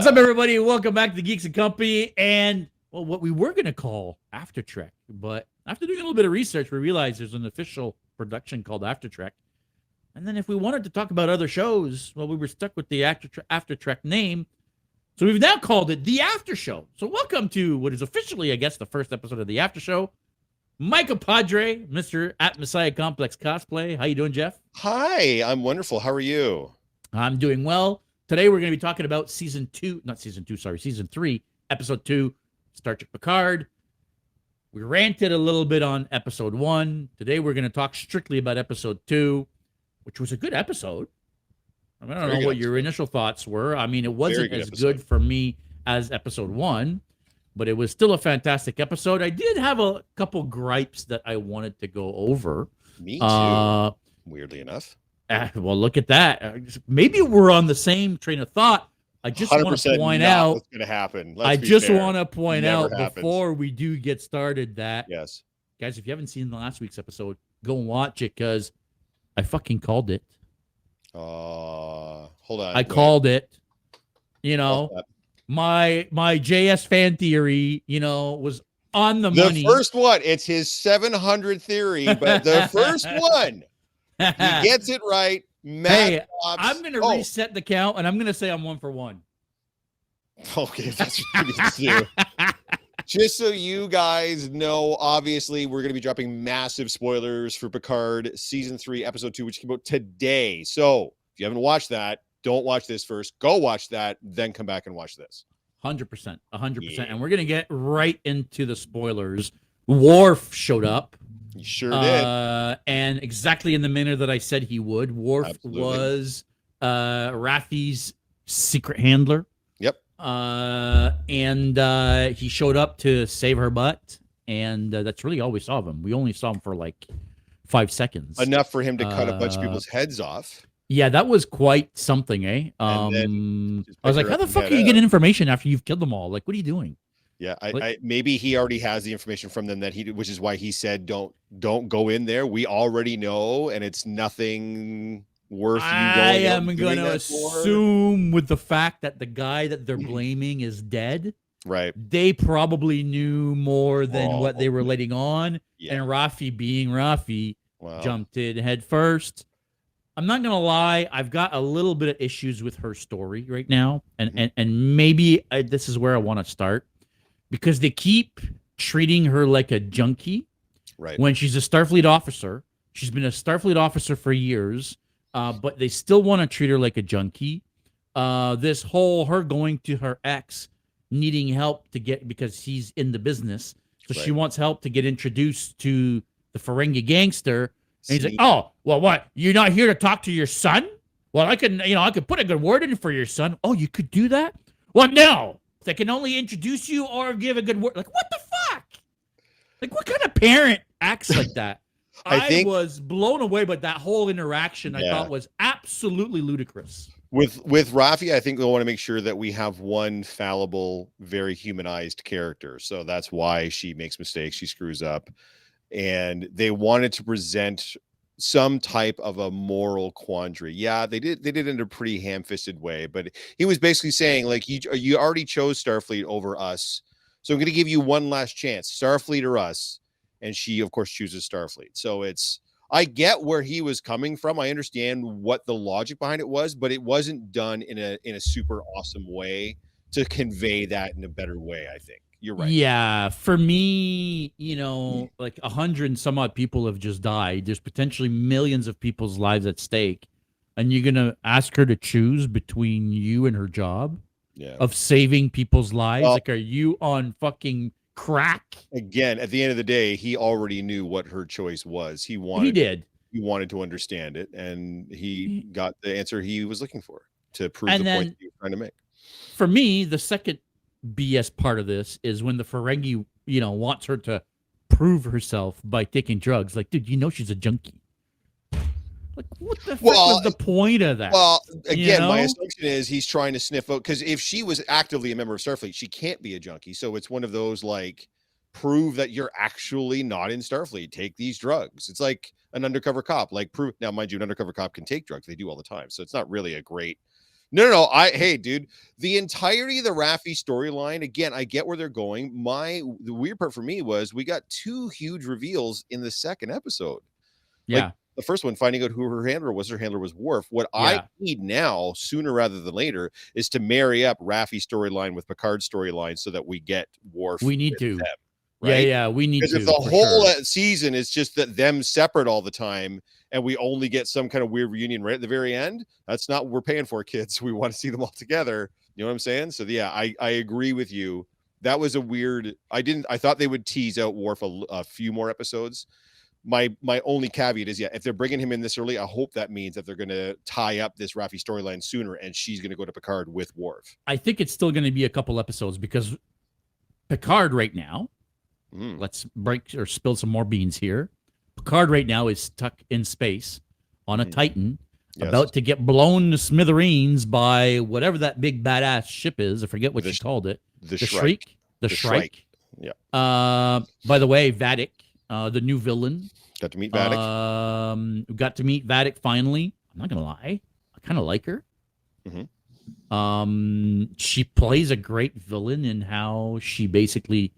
What's up, everybody? Welcome back to the Geeks and Company. And, well, what we were going to call After Trek. But after doing a little bit of research, we realized there's an official production called After Trek. And then if we wanted to talk about other shows, well, we were stuck with the After Trek name. So we've now called it The After Show. So welcome to what is officially, I guess, the first episode of The After Show. Michael Padre, Mr. at Messiah Complex Cosplay. How you doing, Jeff? Hi, I'm wonderful. How are you? I'm doing well. Today we're going to be talking about season 3, episode 2, Star Trek Picard. We ranted a little bit on episode 1. Today we're going to talk strictly about episode 2, which was a good episode. I don't know what your initial thoughts were. I mean, it wasn't as good for me as episode 1, but it was still a fantastic episode. I did have a couple gripes that I wanted to go over. Me too, weirdly enough. Well, look at that. Maybe we're on the same train of thought. I just want to point out what's going to happen. I just want to point out before we do get started that, yes, guys, if you haven't seen the last week's episode, go and watch it because I fucking called it. Hold on. I called it. You know, my JS fan theory, you know, was on the money. The first one, it's his 700 theory, but the first one, he gets it right. Hey, I'm going to reset the count, and I'm going to say I'm 1 for 1. Okay, that's what you need to do. Just so you guys know, obviously, we're going to be dropping massive spoilers for Picard Season 3, Episode 2, which came out today. So if you haven't watched that, don't watch this first. Go watch that, then come back and watch this. 100%. 100%. Yeah. And we're going to get right into the spoilers. Worf showed up. He sure did. And exactly in the manner that I said he would. Worf was Raffi's secret handler. Yep. And he showed up to save her butt. And that's really all we saw of him. We only saw him for like 5 seconds. Enough for him to cut a bunch of people's heads off. Yeah, that was quite something, eh? I was like, how the fuck are you getting information after you've killed them all? Like, what are you doing? Yeah, I maybe he already has the information from them which is why he said don't go in there. We already know, and it's nothing worth you going. I am going to assume with the fact that the guy that they're blaming is dead. Right. They probably knew more than what they were letting on. Yeah. And Raffi being Raffi jumped in head first. I'm not going to lie. I've got a little bit of issues with her story right now. And maybe this is where I want to start. Because they keep treating her like a junkie, right? When she's a Starfleet officer. She's been a Starfleet officer for years, but they still want to treat her like a junkie. This whole her going to her ex, needing help to get because he's in the business, so she wants help to get introduced to the Ferengi gangster. And he's like, "Oh, well, what? You're not here to talk to your son? Well, I could put a good word in for your son. Oh, you could do that? Well, no." They can only introduce you or give a good word. Like, what the fuck? Like, what kind of parent acts like that? I was blown away by that whole interaction. I thought was absolutely ludicrous. With Raffi, I think they'll want to make sure that we have one fallible, very humanized character. So that's why she makes mistakes. She screws up. And they wanted to present some type of a moral quandary. Yeah, they did it in a pretty ham-fisted way, but he was basically saying, like, you already chose Starfleet over us, so I'm going to give you one last chance, Starfleet or us. And she, of course, chooses Starfleet. So I get where he was coming from. I understand what the logic behind it was, but it wasn't done in a super awesome way to convey that in a better way, I think. You're right. Yeah, for me, like 100 and some odd people have just died. There's potentially millions of people's lives at stake. And you're going to ask her to choose between you and her job of saving people's lives? Like, are you on fucking crack? Again, at the end of the day, he already knew what her choice was. He wanted to understand it, and he got the answer he was looking for to prove the point he was trying to make. For me, the second BS part of this is when the Ferengi, wants her to prove herself by taking drugs. Like, dude, she's a junkie. Like, what the fuck was the point of that? Well, again, my assumption is he's trying to sniff out, because if she was actively a member of Starfleet, she can't be a junkie. So it's one of those, like, prove that you're actually not in Starfleet. Take these drugs. It's like an undercover cop. Like, prove. Now, mind you, an undercover cop can take drugs. They do all the time. So it's not really a great No. Hey, dude, the entirety of the Raffi storyline, again, I get where they're going. The weird part for me was we got two huge reveals in the second episode. Like Yeah, the first one, finding out who her handler was Worf. What I yeah. need now, sooner rather than later, is to marry up Raffi's storyline with Picard's storyline so that we get Worf We need with to. them, Yeah, right? yeah. We need Because if to the for whole sure. season is just that them separate all the time and we only get some kind of weird reunion right at the very end, that's not what we're paying for, kids. We want to see them all together. You know what I'm saying? So yeah, I agree with you. That was a weird. I thought they would tease out Worf a few more episodes. My only caveat is, yeah, if they're bringing him in this early, I hope that means that they're going to tie up this Raffi storyline sooner, and she's going to go to Picard with Worf. I think it's still going to be a couple episodes because Picard right now. Mm. Let's break or spill some more beans here. Picard right now is stuck in space on a Titan, Yes. about to get blown to smithereens by whatever that big badass ship is. I forget what she called it. The Shriek. The Shrike. Yeah. By the way, Vatic, the new villain. Got to meet Vatic. Got to meet Vatic finally. I'm not gonna lie, I kind of like her. She plays a great villain in how she basically,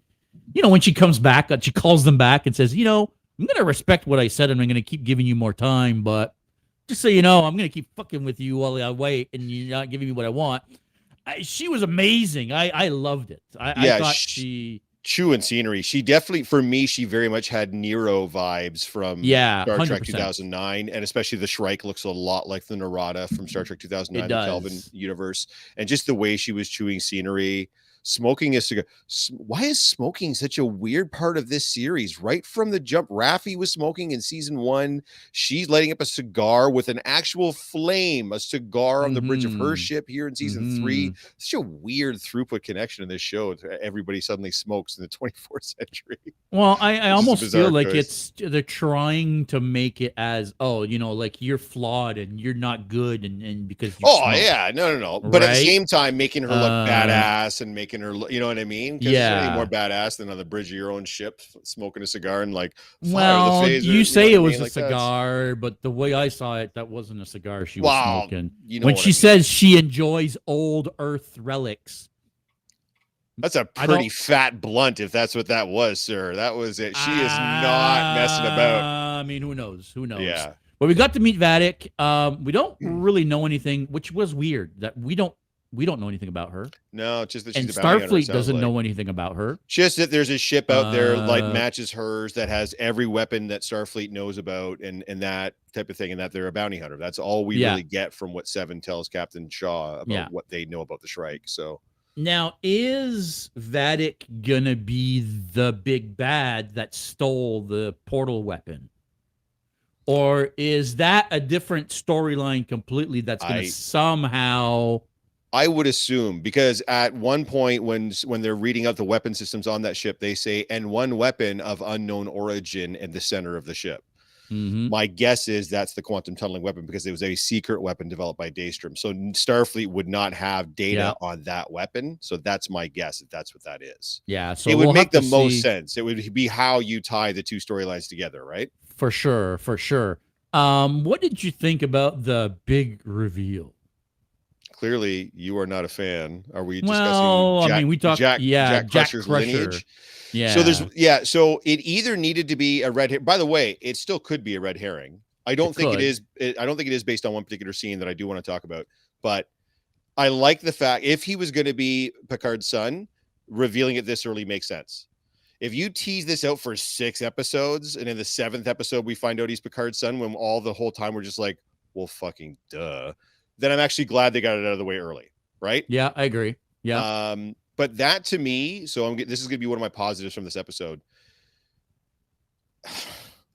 when she comes back, she calls them back and says, I'm gonna respect what I said and I'm gonna keep giving you more time, but just so you know, I'm gonna keep fucking with you while I wait and you're not giving me what I want. She was amazing. I loved it. I thought she chewing scenery. She definitely, for me, she very much had Nero vibes from Yeah, Star Trek 100%. 2009, and especially the Shrike looks a lot like the Narada from Star Trek 2009, It the does. Kelvin universe, and just the way she was chewing scenery, smoking a cigar. Why is smoking such a weird part of this series? Right from the jump, Raffi was smoking in season 1. She's lighting up a cigar with an actual flame, a cigar on the bridge of her ship here in season 3. Such a weird throughput connection in this show. Everybody suddenly smokes in the 24th century. Well, I almost feel like choice. they're trying to make it as, like you're flawed and you're not good and because you smoke. Yeah, no. But at the Right? same time, making her look badass and making her, you know what I mean? Because there's anything more badass than on the bridge of your own ship, smoking a cigar and like fire Well, the phaser. you say it was a like cigar, but the way I saw it, that wasn't a cigar she was smoking. You know when what she I mean. says she enjoys old Earth relics. That's a pretty fat blunt, if that's what that was, sir. That was it. She is not messing about. I mean, who knows? Who knows? Yeah. But we got to meet Vatic. We don't really know anything, which was weird that we don't know anything about her. No, just that And she's a bounty hunter, Starfleet doesn't know anything about her. Just that there's a ship out there like matches hers that has every weapon that Starfleet knows about and that type of thing, and that they're a bounty hunter. That's all we really get from what Seven tells Captain Shaw about what they know about the Shrike. So now, is Vatic gonna be the big bad that stole the portal weapon? Or is that a different storyline completely that's going to somehow... I would assume, because at one point when they're reading out the weapon systems on that ship, they say, and one weapon of unknown origin in the center of the ship. My guess is that's the quantum tunneling weapon, because it was a secret weapon developed by Daystrom. So Starfleet would not have data on that weapon. So that's my guess if that's what that is. Yeah. So it would make the most sense. It would be how you tie the two storylines together, right? For sure. For sure. What did you think about the big reveal? Clearly, you are not a fan. Are we discussing we talked Jack Crusher's Crusher. lineage? Yeah. So so it either needed to be a red herring. By the way, it still could be a red herring. I don't think it is. I don't think it is based on one particular scene that I do want to talk about. But I like the fact, if he was going to be Picard's son, revealing it this early makes sense. If you tease this out for 6 episodes, and in the 7th episode we find out he's Picard's son, when the whole time we're just like, well, fucking duh, then I'm actually glad they got it out of the way early, right? Yeah, I agree. Yeah. But that to me, so this is going to be one of my positives from this episode.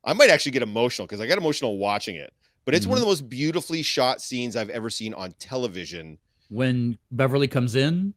I might actually get emotional, because I got emotional watching it. But it's one of the most beautifully shot scenes I've ever seen on television. When Beverly comes in,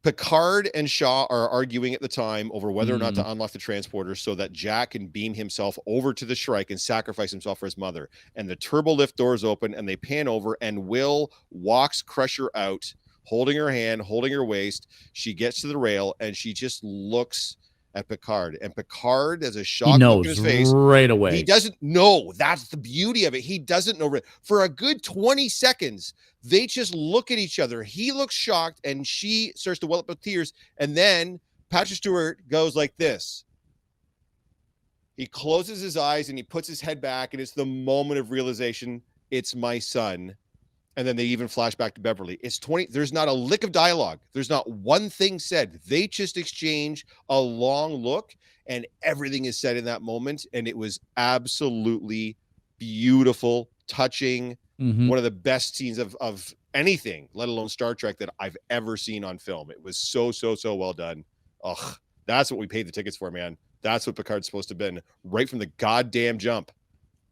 Picard and Shaw are arguing at the time over whether or not to unlock the transporter so that Jack can beam himself over to the Shrike and sacrifice himself for his mother. And the turbo lift doors open and they pan over, and Will walks Crusher out, holding her hand, holding her waist. She gets to the rail and she just looks at Picard. And Picard has a He shocked look in knows his face. right away. He doesn't know. That's the beauty of it. He doesn't know. For a good 20 seconds, they just look at each other. He looks shocked, and she starts to well up with tears. And then Patrick Stewart goes like this. He closes his eyes, and he puts his head back, and it's the moment of realization. It's my son. And then they even flash back to Beverly. It's 20. There's not a lick of dialogue. There's not one thing said. They just exchange a long look, and everything is said in that moment. And it was absolutely beautiful, touching, one of the best scenes of anything, let alone Star Trek, that I've ever seen on film. It was so well done. Ugh, that's what we paid the tickets for, man. That's what Picard's supposed to have been right from the goddamn jump.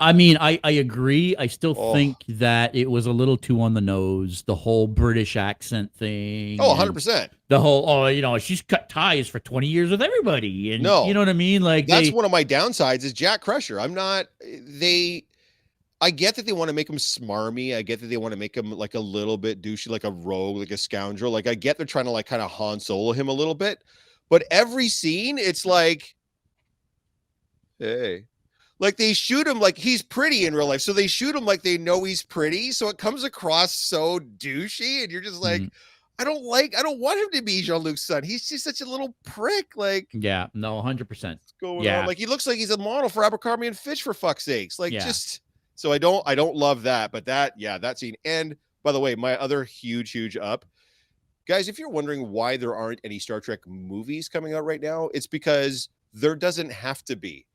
I mean, I agree. I still think that it was a little too on the nose, the whole British accent thing. Oh, 100%. The whole, she's cut ties for 20 years with everybody. And no, you know what I mean? Like, that's one of my downsides is Jack Crusher. I get that they want to make him smarmy. I get that they want to make him like a little bit douchey, like a rogue, like a scoundrel. Like, I get they're trying to like kind of Han Solo him a little bit, but every scene, it's like, hey. Like, they shoot him like he's pretty in real life. So they shoot him like they know he's pretty. So it comes across so douchey. And you're just like, I don't want him to be Jean-Luc's son. He's just such a little prick. Like, yeah, no, 100%. What's going on? Like, he looks like he's a model for Abercrombie and Fitch, for fuck's sakes. Like, just, so I don't love that. But that scene. And by the way, my other huge up, guys, if you're wondering why there aren't any Star Trek movies coming out right now, it's because there doesn't have to be.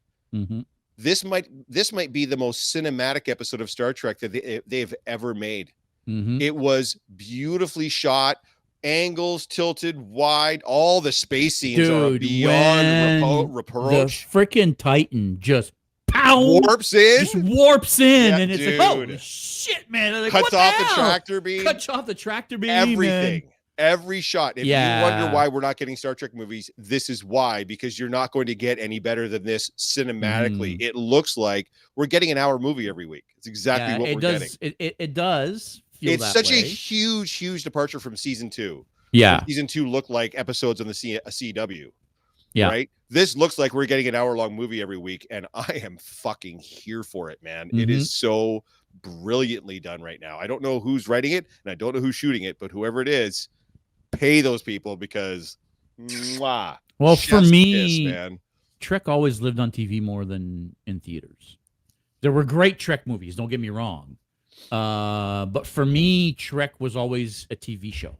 This might be the most cinematic episode of Star Trek that they've ever made. It was beautifully shot, angles tilted wide. All the space scenes are beyond reproach. The freaking Titan just warps in, and it's like, holy shit, man! Like, cuts off the tractor beam. Everything. Man. Every shot. If you wonder why we're not getting Star Trek movies, this is why, because you're not going to get any better than this cinematically. It looks like we're getting an hour movie every week. It's exactly what we're getting. It does feel it's that such way. a huge departure from season 2. Yeah. Season 2 looked like episodes on the CW. Yeah. Right? This looks like we're getting an hour-long movie every week, and I am fucking here for it, man. It is so brilliantly done right now. I don't know who's writing it, and I don't know who's shooting it, but whoever it is, pay those people, because well, for me, man. Trek always lived on TV more than in theaters. There were great Trek movies, don't get me wrong, but for me, Trek was always a TV show.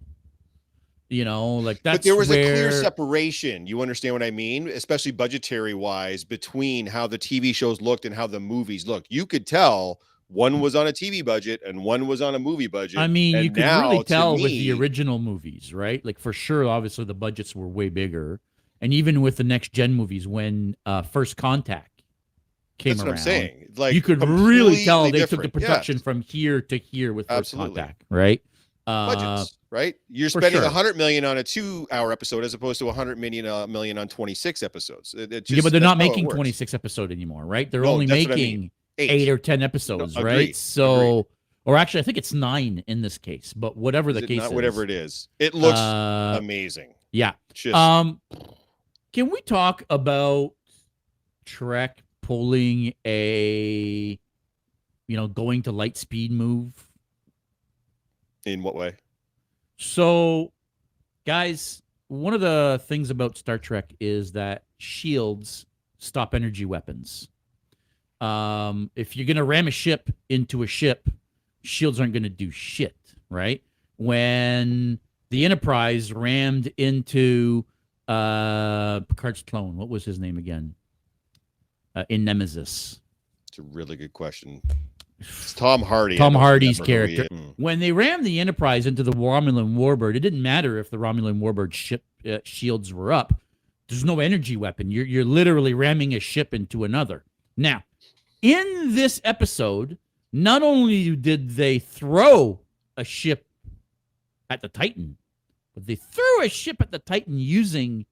Like, that's, but there was a clear separation, you understand what I mean, especially budgetary wise, between how the TV shows looked and how the movies look. You could tell one was on a TV budget and one was on a movie budget. I mean, you could really tell with the original movies, right? Like, for sure, obviously, the budgets were way bigger. And even with the next gen movies, when First Contact came that's around, what I'm saying. Like, you could really tell they took the production from here to here with First Contact, right? Budgets, right? You're spending $100 million on a 2-hour episode as opposed to $100 million on 26 episodes. But they're not making 26 episodes anymore, right? They're only making 8 or 10 episodes, right? So, or actually, I think it's 9 in this case. But whatever the case is, whatever it is, it looks amazing. Yeah. Just, can we talk about Trek pulling a, going to light speed move? In what way? So, guys, one of the things about Star Trek is that shields stop energy weapons. If you're going to ram a ship into a ship, shields aren't going to do shit, right? When the Enterprise rammed into Picard's clone, what was his name again? In Nemesis. It's a really good question. It's Tom Hardy. Tom Hardy's character. When they rammed the Enterprise into the Romulan Warbird, it didn't matter if the Romulan Warbird ship shields were up. There's no energy weapon. You're literally ramming a ship into another. Now, in this episode, not only did they throw a ship at the Titan, but they threw a ship at the Titan using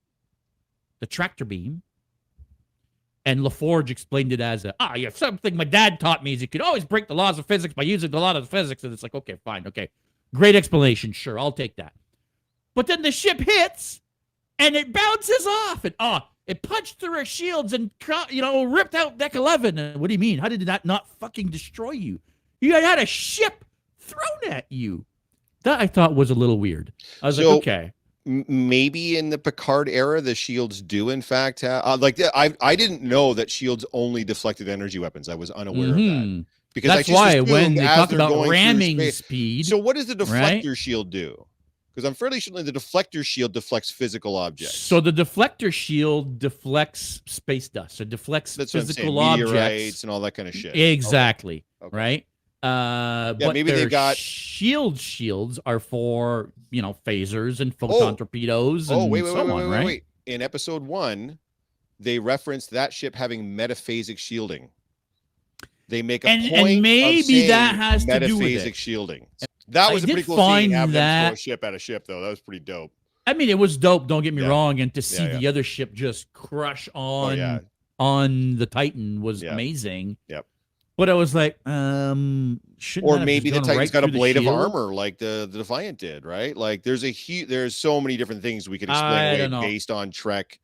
the tractor beam. And LaForge explained it as something my dad taught me is you could always break the laws of physics by using the laws of physics. And it's like, okay, fine. Okay. Great explanation. Sure. I'll take that. But then the ship hits and it bounces off. And It punched through our shields and ripped out Deck 11. What do you mean? How did that not fucking destroy you? You had a ship thrown at you. That I thought was a little weird. I was like, okay. Maybe in the Picard era, the shields do in fact have I didn't know that shields only deflected energy weapons. I was unaware of that. Because that's why when they talk about ramming speed. So what does the deflector shield do? Because I'm fairly sure the deflector shield deflects physical objects. So the deflector shield deflects space dust. So deflects physical objects. Meteorites and all that kind of shit. Exactly. Okay. Right? But maybe they got shields are for, phasers and photon torpedoes and wait. In episode 1, they referenced that ship having metaphasic shielding. They make a point and maybe of saying that has to do with metaphasic it. shielding. That was a pretty cool scene. Have them throw a ship at a ship, though. That was pretty dope. I mean, it was dope. Don't get me wrong, and to see the other ship just crush on the Titan was amazing. Yep. But I was like, shouldn't or maybe the Titan's got a blade of armor like the Defiant did, right? Like there's so many different things we could explain away based on Trek.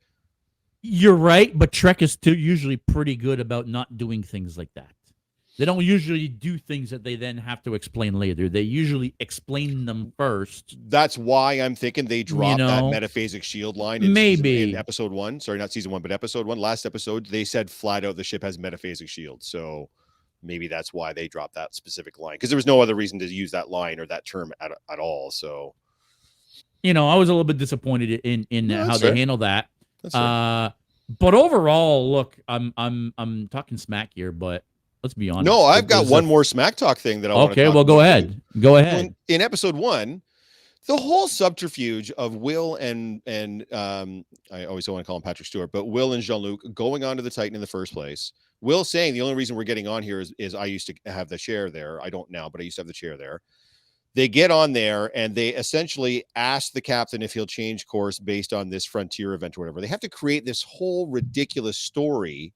You're right, but Trek is usually pretty good about not doing things like that. They don't usually do things that they then have to explain later. They usually explain them first. That's why I'm thinking they dropped that metaphasic shield line in episode 1. Sorry, not season 1, but episode 1. Last episode, they said flat out the ship has metaphasic shield. So maybe that's why they dropped that specific line, because there was no other reason to use that line or that term at all. So, I was a little bit disappointed in how they handle that. That's fair. But overall, look, I'm talking smack here, but let's be honest. No, I've got one more smack talk thing that I want to talk about. Okay, well, go ahead. Go ahead. In episode 1, the whole subterfuge of Will and I always don't want to call him Patrick Stewart, but Will and Jean-Luc going onto the Titan in the first place. Will saying the only reason we're getting on here is I used to have the chair there. I don't now, but I used to have the chair there. They get on there and they essentially ask the captain if he'll change course based on this frontier event or whatever. They have to create this whole ridiculous story.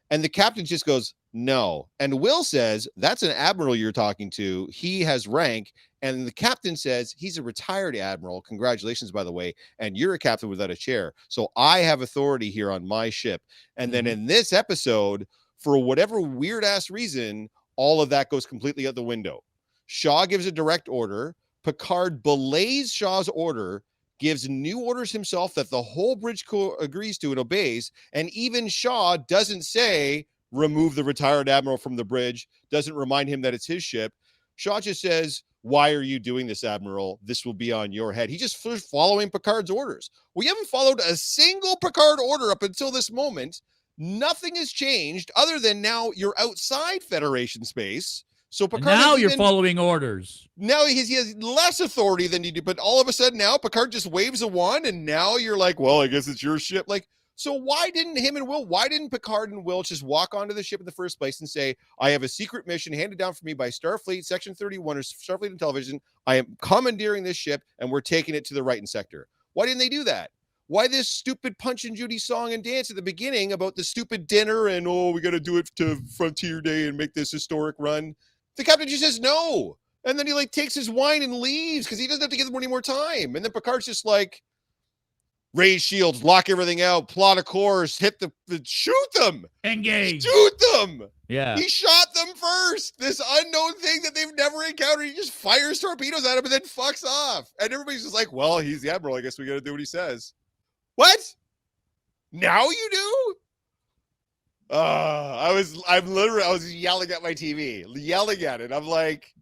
And the captain just goes, no. And Will says, that's an admiral you're talking to. He has rank. And the captain says, he's a retired admiral. Congratulations, by the way. And you're a captain without a chair. So I have authority here on my ship. And then in this episode, for whatever weird ass reason, all of that goes completely out the window. Shaw gives a direct order. Picard belays Shaw's order, gives new orders himself that the whole bridge crew agrees to and obeys. And even Shaw doesn't say, remove the retired admiral from the bridge, doesn't remind him that it's his ship. Shaw just says, why are you doing this, Admiral? This will be on your head. He's just following Picard's orders. We haven't followed a single Picard order up until this moment. Nothing has changed other than now you're outside Federation space. So Picard now you're following orders. Now he has less authority than you do, but all of a sudden now Picard just waves a wand and now you're like, well, I guess it's your ship. Like, so why didn't Picard and Will just walk onto the ship in the first place and say, I have a secret mission handed down for me by Starfleet Section 31 or Starfleet and Television. I am commandeering this ship and we're taking it to the Righton sector. Why didn't they do that? Why this stupid Punch and Judy song and dance at the beginning about the stupid dinner and, we got to do it to Frontier Day and make this historic run? The captain just says no. And then he takes his wine and leaves because he doesn't have to give them any more time. And then Picard's just like, raise shields, lock everything out, plot a course, hit shoot them. Engage. Shoot them. Yeah. He shot them first. This unknown thing that they've never encountered. He just fires torpedoes at him and then fucks off. And everybody's just like, well, he's the Admiral. I guess we got to do what he says. What? Now you do? I was yelling at my TV, yelling at it. I'm like,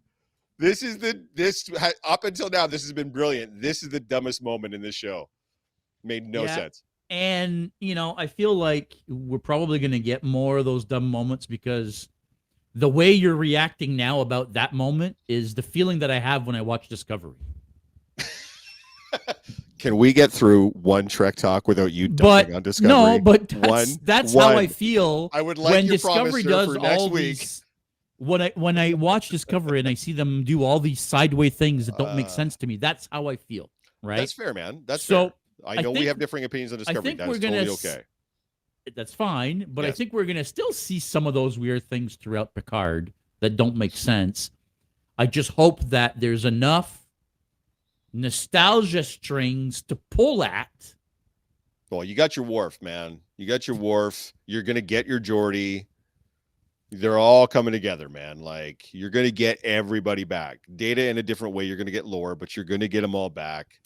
up until now, this has been brilliant. This is the dumbest moment in this show. Made no sense. And, I feel like we're probably going to get more of those dumb moments because the way you're reacting now about that moment is the feeling that I have when I watch Discovery. Can we get through one Trek talk without you dumping on Discovery? No, but that's how I feel. I would like when your Discovery promise, does for next all week. These, when I watch Discovery and I see them do all these sideways things that don't make sense to me, that's how I feel. Right? That's fair, man. That's fair. I know we have differing opinions on Discovery. That's totally okay. That's fine, but I think we're going to still see some of those weird things throughout Picard that don't make sense. I just hope that there's enough nostalgia strings to pull at Well, you got your Worf, man. You got your Worf. You're gonna get your Geordi. They're all coming together, man. Like, you're gonna get everybody back. Data in a different way. You're gonna get lore, but you're gonna get them all back.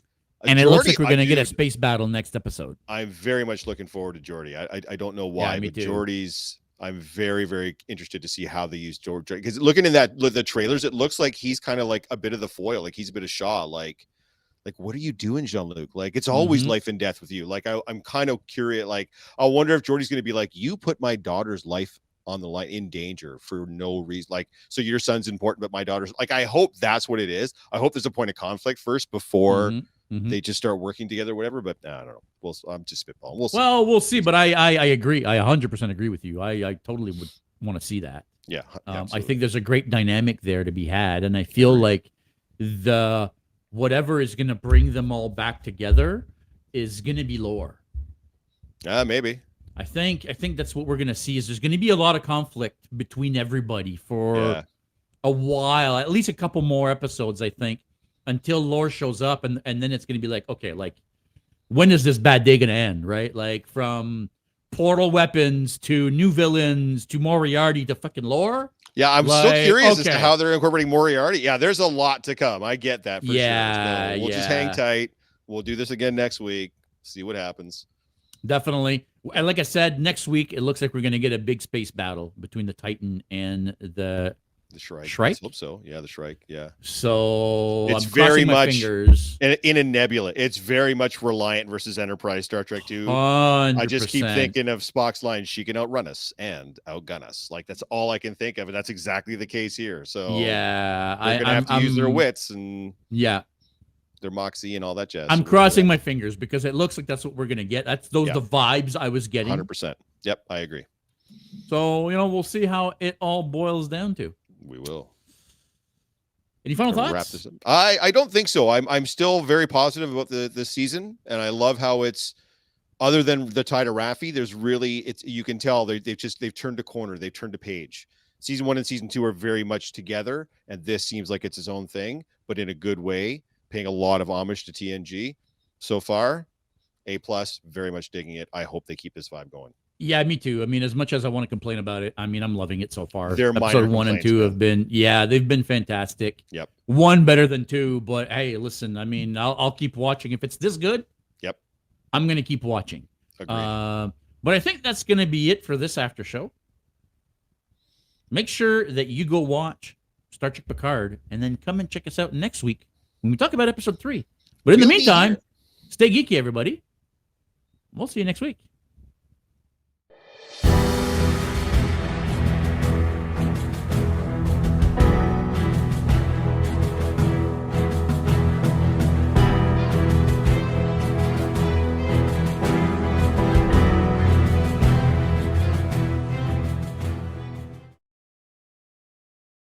And it looks like we're Geordi, going to get a dude, space battle next episode. I'm very much looking forward to Geordi. I don't know why, me but too. Geordi's. I'm very, very interested to see how they use Geordi, because looking in the trailers, it looks like he's kind of like a bit of the foil. Like, he's a bit of Shaw. Like what are you doing, Jean-Luc? Like, it's always life and death with you. Like, I'm kind of curious. Like, I wonder if Geordi's going to be like, you put my daughter's life on the line, in danger for no reason. Like, so your son's important, but my daughter's, like, I hope that's what it is. I hope there's a point of conflict first before they just start working together, whatever. But I don't know. I'm just spitballing. We'll see. Well, we'll see. But I agree. I 100% agree with you. I totally would want to see that. Yeah. I think there's a great dynamic there to be had. And I feel like whatever is going to bring them all back together is going to be lore. Maybe. I think that's what we're going to see. Is there's going to be a lot of conflict between everybody for a while, at least a couple more episodes, I think, until lore shows up, and then it's going to be like, okay, like, when is this bad day going to end, right? Like, from portal weapons to new villains to Moriarty to fucking lore. Yeah, I'm still curious as to how they're incorporating Moriarty. Yeah, there's a lot to come. I get that for sure. So we'll just hang tight. We'll do this again next week. See what happens. Definitely. And like I said, next week, it looks like we're going to get a big space battle between the Titan and the Shrike. I hope so. Yeah, the Shrike. Yeah. So it's I'm very my much fingers. In a nebula. It's very much Reliant versus Enterprise, Star Trek 2. 100%. I just keep thinking of Spock's line, she can outrun us and outgun us. Like, that's all I can think of. And that's exactly the case here. So yeah, they're going to have to use their wits and their moxie and all that jazz. I'm crossing my fingers because it looks like that's what we're going to get. That's the vibes I was getting. 100%. Yep, I agree. So, we'll see how it all boils down to. We will. Any final thoughts? Wrap this up. I don't think so. I'm still very positive about the season, and I love how it's, other than the tie to Raffi, there's really, you can tell they've turned a corner, they've turned a page. Season 1 and season 2 are very much together, and this seems like it's its own thing, but in a good way, paying a lot of homage to TNG so far. A+, very much digging it. I hope they keep this vibe going. Yeah, me too. I mean, as much as I want to complain about it, I mean, I'm loving it so far. They're Episode 1 and 2 have been, they've been fantastic. Yep. 1 better than 2, but hey, listen, I mean, I'll keep watching. If it's this good, I'm going to keep watching. Agreed. But I think that's going to be it for this after show. Make sure that you go watch Star Trek Picard, and then come and check us out next week when we talk about episode 3. But in the meantime, stay geeky, everybody. We'll see you next week.